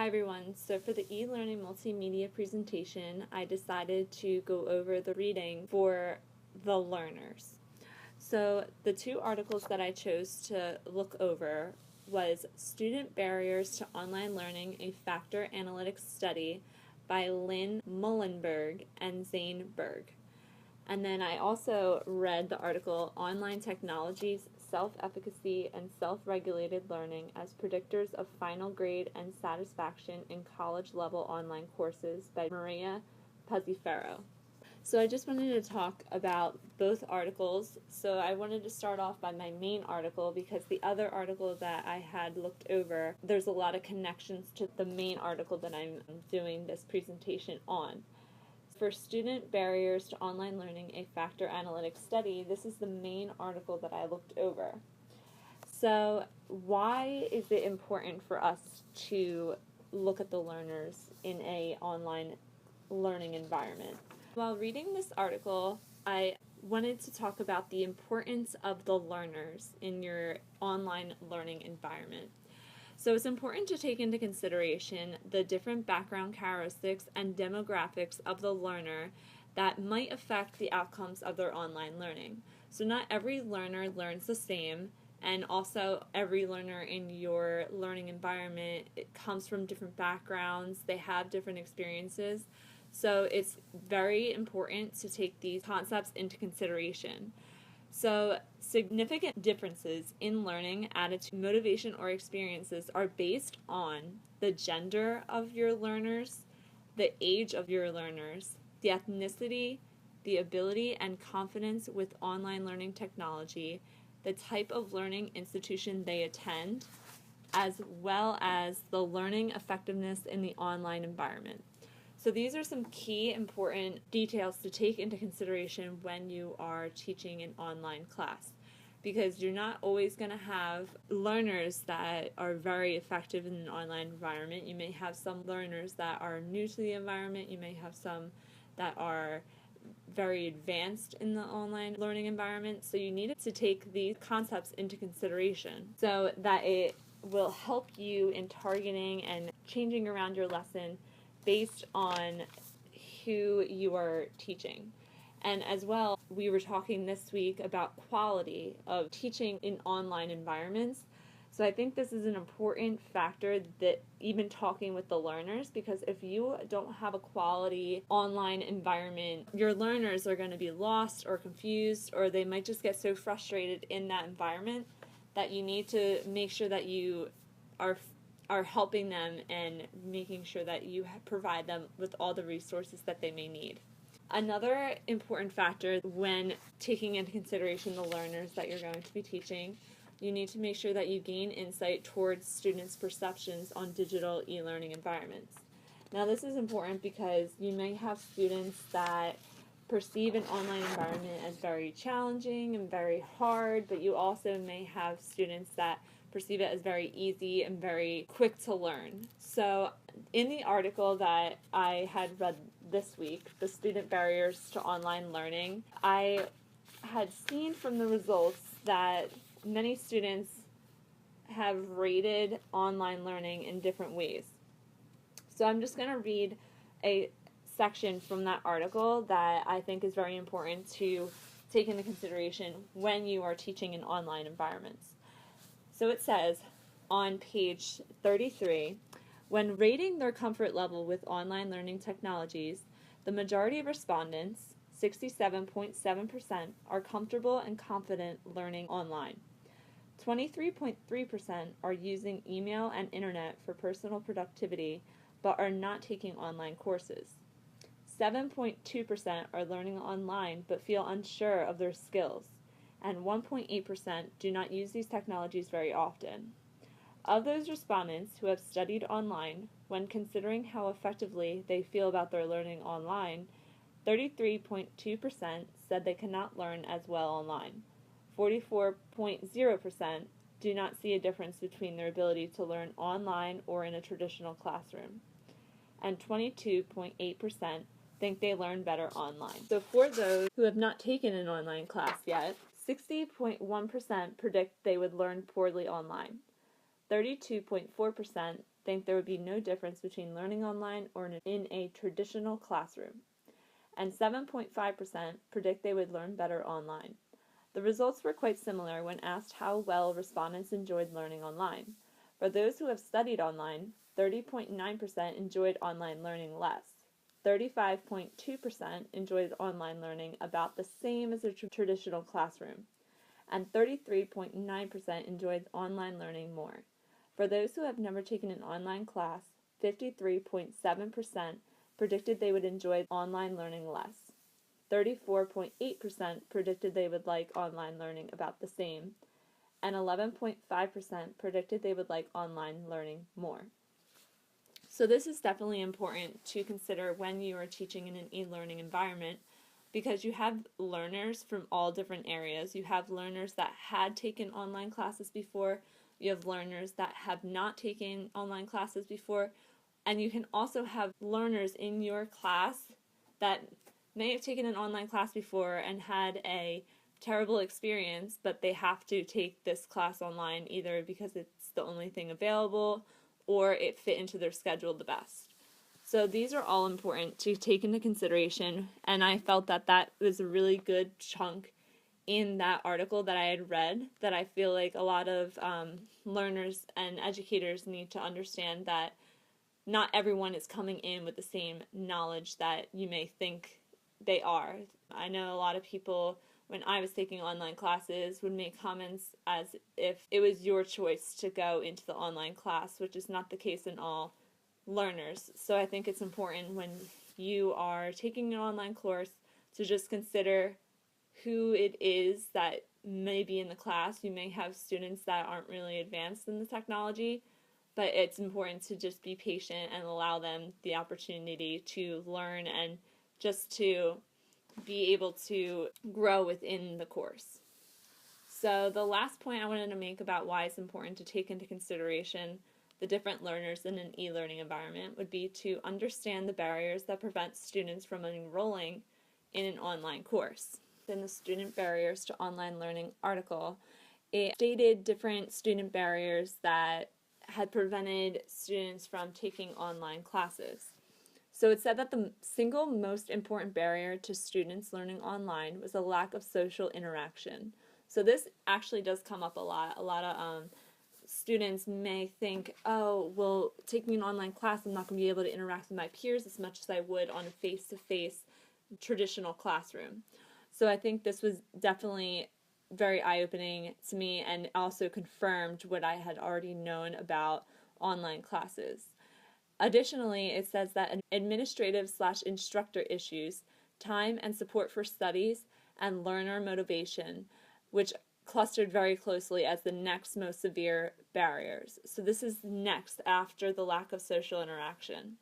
Hi everyone, so for the e-learning multimedia presentation, I decided to go over the reading for the learners. So the two articles that I chose to look over was Student Barriers to Online Learning, a Factor Analytics Study by Lynn Mullenberg and Zane Berg. And then I also read the article Online Technologies, Self-Efficacy and Self-Regulated Learning as Predictors of Final Grade and Satisfaction in College-Level Online Courses by Maria Puzziferro. So I just wanted to talk about both articles. So I wanted to start off by my main article because the other article that I had looked over, there's a lot of connections to the main article that I'm doing this presentation on. For Student Barriers to Online Learning, a Factor Analytics Study, this is the main article that I looked over. So why is it important for us to look at the learners in an online learning environment? While reading this article, I wanted to talk about the importance of the learners in your online learning environment. So it's important to take into consideration the different background characteristics and demographics of the learner that might affect the outcomes of their online learning. So not every learner learns the same, and also every learner in your learning environment, it comes from different backgrounds, they have different experiences. So it's very important to take these concepts into consideration. So significant differences in learning, attitude, motivation, or experiences are based on the gender of your learners, the age of your learners, the ethnicity, the ability and confidence with online learning technology, the type of learning institution they attend, as well as the learning effectiveness in the online environment. So these are some key important details to take into consideration when you are teaching an online class, because you're not always going to have learners that are very effective in an online environment. You may have some learners that are new to the environment. You may have some that are very advanced in the online learning environment. So you need to take these concepts into consideration so that it will help you in targeting and changing around your lesson based on who you are teaching. And as well, we were talking this week about quality of teaching in online environments. So I think this is an important factor, that even talking with the learners, because if you don't have a quality online environment, your learners are going to be lost or confused, or they might just get so frustrated in that environment that you need to make sure that you are helping them and making sure that you provide them with all the resources that they may need. Another important factor when taking into consideration the learners that you're going to be teaching, you need to make sure that you gain insight towards students' perceptions on digital e-learning environments. Now this is important because you may have students that perceive an online environment as very challenging and very hard, but you also may have students that perceive it as very easy and very quick to learn. So in the article that I had read this week, the Student Barriers to Online Learning, I had seen from the results that many students have rated online learning in different ways. So I'm just going to read a section from that article that I think is very important to take into consideration when you are teaching in online environments. So it says on page 33, when rating their comfort level with online learning technologies, the majority of respondents, 67.7%, are comfortable and confident learning online. 23.3% are using email and internet for personal productivity, but are not taking online courses. 7.2% are learning online but feel unsure of their skills, and 1.8% do not use these technologies very often. Of those respondents who have studied online, when considering how effectively they feel about their learning online, 33.2% said they cannot learn as well online. 44.0% do not see a difference between their ability to learn online or in a traditional classroom. And 22.8% think they learn better online. So for those who have not taken an online class yet, 60.1% predict they would learn poorly online. 32.4% think there would be no difference between learning online or in a traditional classroom, and 7.5% predict they would learn better online. The results were quite similar when asked how well respondents enjoyed learning online. For those who have studied online, 30.9% enjoyed online learning less. 35.2% enjoyed online learning about the same as a traditional classroom, and 33.9% enjoyed online learning more. For those who have never taken an online class, 53.7% predicted they would enjoy online learning less. 34.8% predicted they would like online learning about the same, and 11.5% predicted they would like online learning more. So this is definitely important to consider when you are teaching in an e-learning environment, because you have learners from all different areas. You have learners that had taken online classes before, you have learners that have not taken online classes before, and you can also have learners in your class that may have taken an online class before and had a terrible experience, but they have to take this class online either because it's the only thing available or it fit into their schedule the best. So these are all important to take into consideration, and I felt that that was a really good chunk in that article that I had read, that I feel like a lot of learners and educators need to understand that not everyone is coming in with the same knowledge that you may think they are. I know a lot of people, when I was taking online classes, would make comments as if it was your choice to go into the online class, which is not the case in all learners. So I think it's important when you are taking an online course to just consider who it is that may be in the class. You may have students that aren't really advanced in the technology, but it's important to just be patient and allow them the opportunity to learn and just to be able to grow within the course. So the last point I wanted to make about why it's important to take into consideration the different learners in an e-learning environment would be to understand the barriers that prevent students from enrolling in an online course. In the Student Barriers to Online Learning article, it stated different student barriers that had prevented students from taking online classes. So it said that the single most important barrier to students learning online was a lack of social interaction. So this actually does come up a lot. A lot of students may think, oh, well, taking an online class, I'm not going to be able to interact with my peers as much as I would on a face-to-face traditional classroom. So I think this was definitely very eye-opening to me and also confirmed what I had already known about online classes. Additionally, it says that administrative/instructor issues, time and support for studies, and learner motivation, which clustered very closely as the next most severe barriers. So this is next after the lack of social interaction.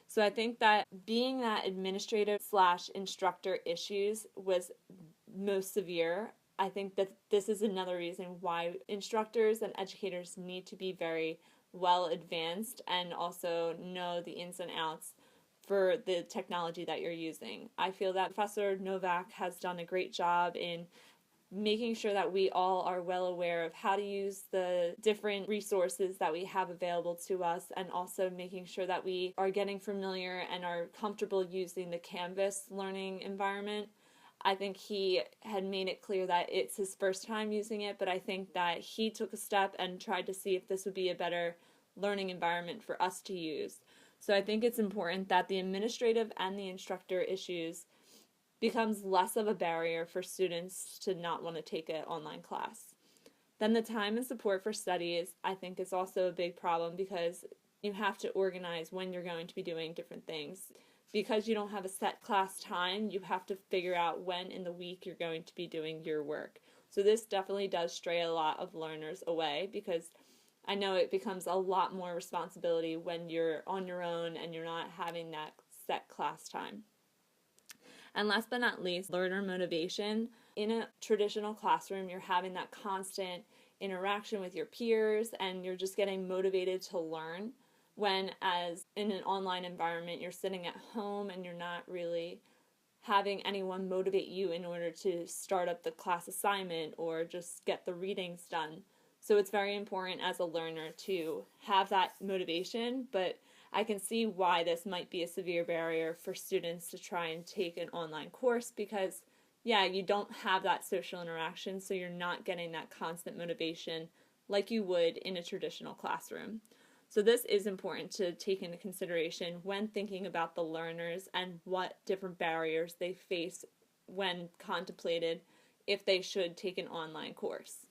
So I think that being that administrative/instructor issues was most severe, I think that this is another reason why instructors and educators need to be very well advanced and also know the ins and outs for the technology that you're using. I feel that Professor Novak has done a great job in making sure that we all are well aware of how to use the different resources that we have available to us, and also making sure that we are getting familiar and are comfortable using the Canvas learning environment. I think he had made it clear that it's his first time using it, but I think that he took a step and tried to see if this would be a better learning environment for us to use. So I think it's important that the administrative and the instructor issues becomes less of a barrier for students to not want to take an online class. Then the time and support for studies, I think, is also a big problem, because you have to organize when you're going to be doing different things. Because you don't have a set class time, you have to figure out when in the week you're going to be doing your work. So this definitely does stray a lot of learners away, because I know it becomes a lot more responsibility when you're on your own and you're not having that set class time. And last but not least, learner motivation. In a traditional classroom, you're having that constant interaction with your peers and you're just getting motivated to learn. When as in an online environment, you're sitting at home and you're not really having anyone motivate you in order to start up the class assignment or just get the readings done. So it's very important as a learner to have that motivation, but I can see why this might be a severe barrier for students to try and take an online course because, yeah, you don't have that social interaction, so you're not getting that constant motivation like you would in a traditional classroom. So this is important to take into consideration when thinking about the learners and what different barriers they face when contemplated if they should take an online course.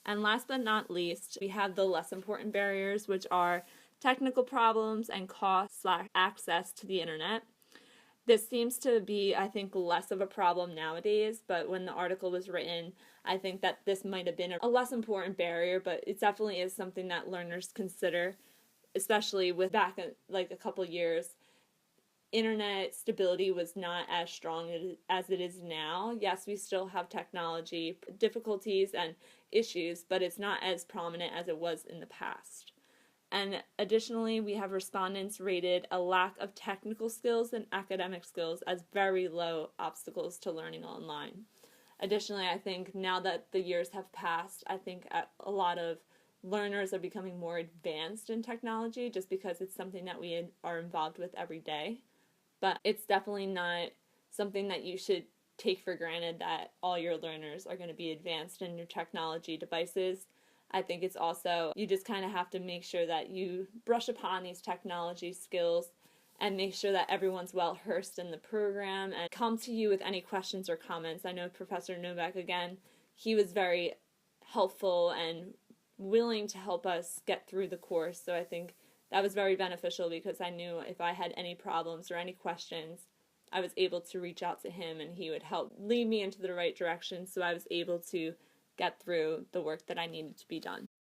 And last but not least, we have the less important barriers, which are technical problems and cost/access to the internet. This seems to be, I think, less of a problem nowadays, but when the article was written, I think that this might have been a less important barrier, but it definitely is something that learners consider, especially with back like a couple years. Internet stability was not as strong as it is now. Yes, we still have technology difficulties and issues, but it's not as prominent as it was in the past. And additionally, we have respondents rated a lack of technical skills and academic skills as very low obstacles to learning online. Additionally, I think now that the years have passed, I think a lot of learners are becoming more advanced in technology just because it's something that we are involved with every day. But it's definitely not something that you should take for granted that all your learners are going to be advanced in your technology devices. I think it's also, you just kind of have to make sure that you brush upon these technology skills and make sure that everyone's well versed in the program and come to you with any questions or comments. I know Professor Novak, again, he was very helpful and willing to help us get through the course. So I think that was very beneficial because I knew if I had any problems or any questions, I was able to reach out to him and he would help lead me into the right direction so I was able to get through the work that I needed to be done.